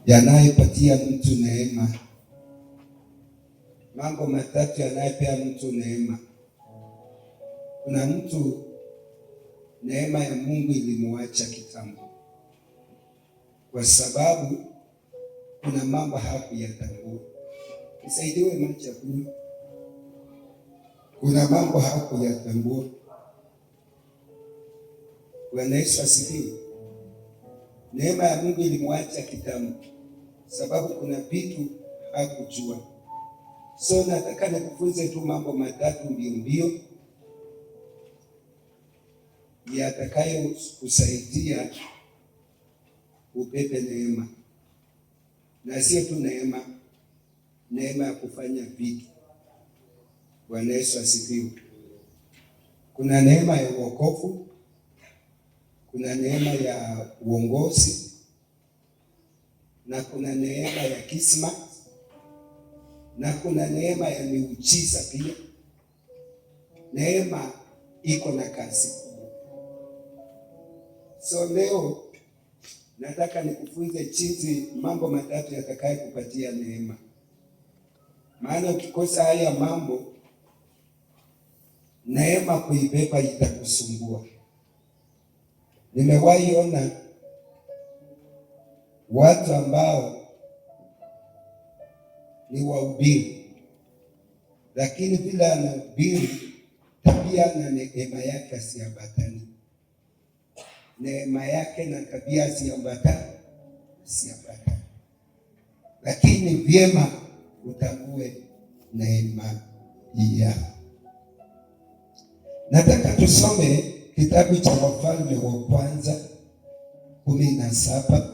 yanayepatia mtu neema. Mambo matatu yanayopea mtu neema. Kuna mtu neema ya Mungu ilimwacha kitambo, kwa sababu kuna mambo hakuyatambua. Nisaidiwe macho kuni. Kuna mambo hakuyatambua. Bwana Yesu asifiwe. Neema ya Mungu ilimwacha kitambo, sababu kuna vitu hakujua. So nataka nikufunze tu mambo matatu mbio yatakayo kusaidia ubebe neema, na sio tu neema ya kufanya vitu. Bwana Yesu asifiwe. Kuna neema ya wokovu, kuna neema ya uongozi, na kuna neema ya kisma, na kuna neema ya miujiza pia. Neema iko na kazi kubwa. So leo nataka nikufunze jinsi mambo matatu yatakayo kupatia neema. Maana ukikosa haya mambo, neema kuibeba itakusumbua. Nimewahi ona watu ambao ni wahubiri, lakini bila anahubiri tabia na neema yake asiambatani. Neema yake na tabia asiambatani. Lakini vyema utambue neema hii. Nataka tusome kitabu cha Wafalme wa Kwanza 17.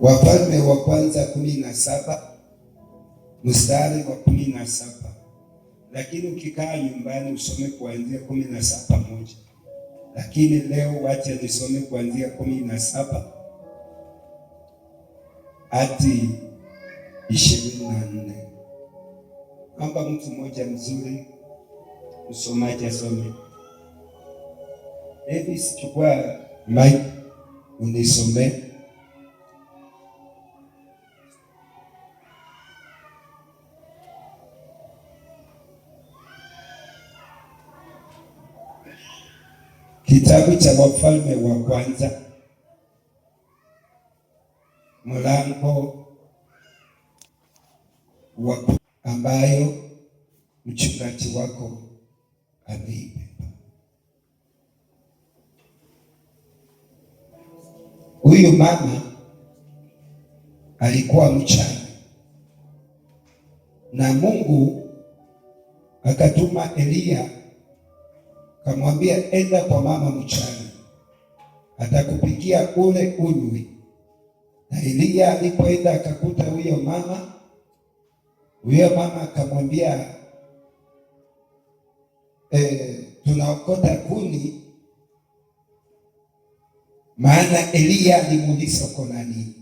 Wafalme wa Kwanza 17 mstari wa 17. Lakini ukikaa nyumbani usome kuanzia 17:1. Lakini leo wacha nisome kuanzia 17 hadi 24. Naomba mtu mmoja mzuri msomaji asome. Davis, chukua mic unisome. Kitabu cha Wafalme wa Kwanza mlango wa ambayo mchungaji wako ameibeba. Huyu mama alikuwa mchana, na Mungu akatuma Eliya kamwambia, enda kwa mama mchana, atakupikia ule unywe. Na Eliya alipoenda akakuta huyo mama akamwambia, tunaokota kuni. Maana Eliya alimuuliza uko na nini?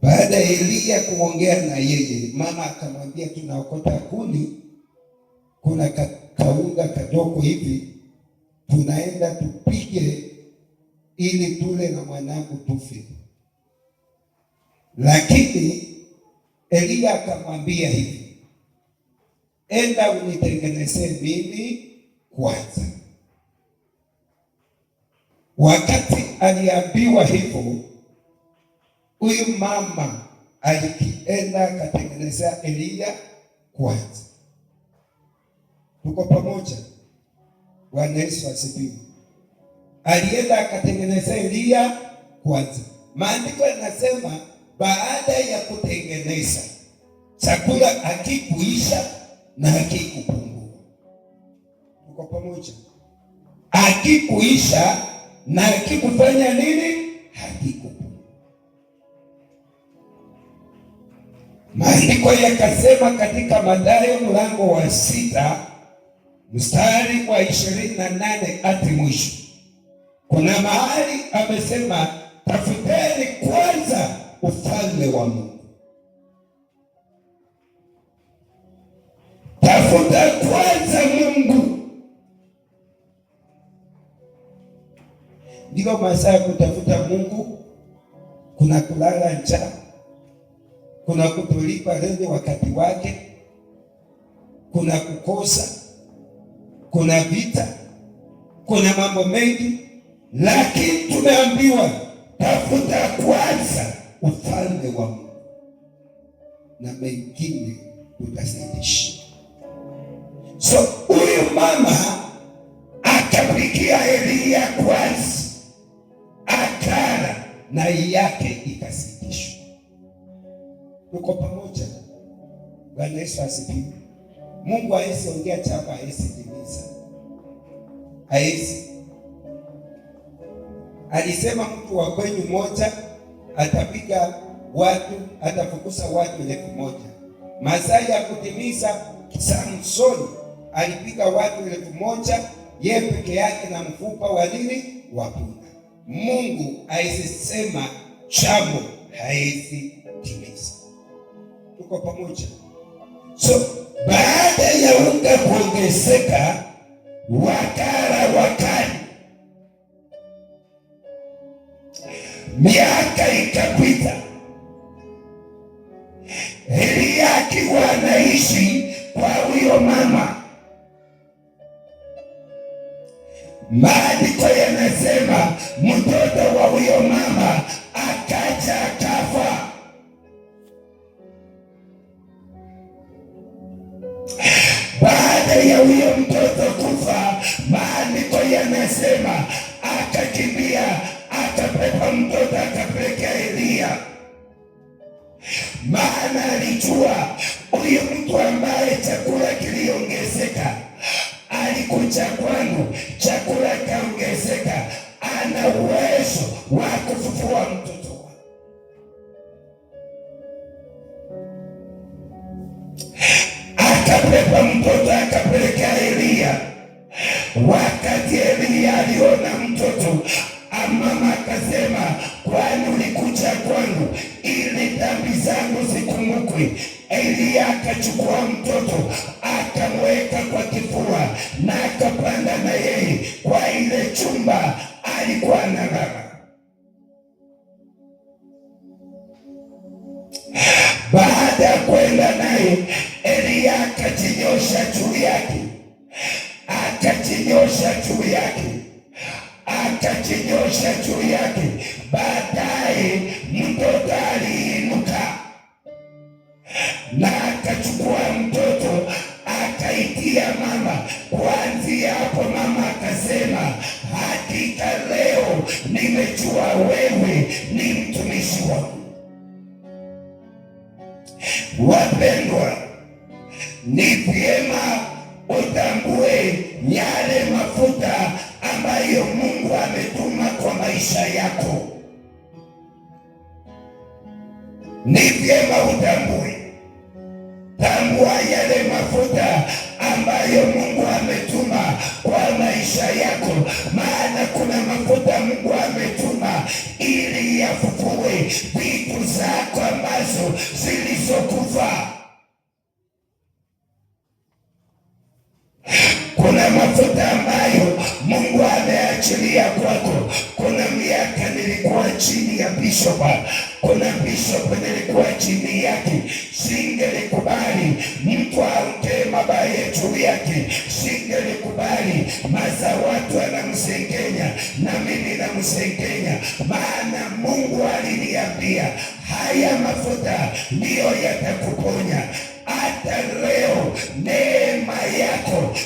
Baada ya Eliya kuongea na yeye, mama akamwambia, tunaokota kuni, kuna kaunga kadogo hivi, tunaenda tupige ili tule na mwanangu tufe. Lakini Eliya akamwambia hivi, enda unitengenezee mimi kwanza. Wakati aliambiwa hivyo, huyu mama alikienda akatengenezea Eliya kwanza. Tuko pamoja? Bwana Yesu asifiwe. Alienda akatengenezea Eliya kwanza. Maandiko yanasema baada ya kutengeneza chakula hakikuisha na hakikupungua. Tuko pamoja? Hakikuisha na hakikufanya nini? Hakikupungua. Maandiko yakasema katika Mathayo mlango wa 6 mstari wa 28 hadi mwisho, kuna mahali amesema tafuteni kwanza ufalme wa Mungu. Tafuta kwanza Mungu. Ndio masaa ya kutafuta Mungu. Kuna kulala njaa, kuna kutolipa rent wakati wake, kuna kukosa, kuna vita, kuna mambo mengi, lakini tumeambiwa tafuta kwanza ufalme wa Mungu na mengine utazidisha. So huyu mama akapikia Elia kwanza, akala na yake ikazidishwa. Tuko pamoja? Bwana Yesu asifiwe. Mungu haezi ongea chapa, haezi timiza, haezi. Alisema mtu wa kwenyu moja atapiga watu, atafukuza watu 1,000. Masaa ya kutimiza, Samsoni alipiga watu 1,000 yeye peke yake na mfupa wa nini? Wa punda. Mungu haezi sema jambo haezi timiza. Tuko pamoja? So baada ya unga kuongezeka, wakali, miaka ikapita, Elia akiwa anaishi kwa huyo mama. Maandiko yanasema mtoto wa huyo mama akaja akafa. Baada ya huyo mtoto kufa, maandiko yanasema akakimbia, akabeba mtoto akapeleka Elia, maana alijua huyu mtu ambaye chakula kiliongezeka alikuja kwangu, chakula kaongezeka, ana uwezo wa kufufua mtoto wangu. Akabeba mtoto akapeleka Elia. Wakati Elia aliona mtoto, mama akasema, kwani ulikuja kwangu ili dhambi zangu zikumbukwe? Elia akachukua mtoto akamweka kwa kifua na akapanda na yeye kwa ile chumba alikuwa analala. Baada ya kwenda naye, Elia akajinyosha juu yake, akajinyosha juu yake, akajinyosha juu yake. Baadaye mtoto aliinuka na akachukua mtoto akaitia mama. Kuanzia hapo mama akasema, hakika leo nimejua wewe ni mtumishi wangu. Wapendwa, ni vyema utambue yale mafuta ambayo Mungu ametuma kwa maisha yako. Ni vyema utambue, tambua yale mafuta ambayo Mungu ametuma kwa maisha yako, maana kuna mafuta Mungu ametuma ili yafufue vitu zako ambazo zilizokufa. Kuna mafuta ambayo Mungu ameachilia kwako. Kuna miaka nilikuwa chini ya bishop, kuna bishop nilikuwa chini yake, singelikubali mtu aongee mabaya juu yake, singelikubali maza watu anamsengenya na mimi namsengenya, maana Mungu aliniambia haya mafuta ndiyo yatakuponya. Hata leo neema yako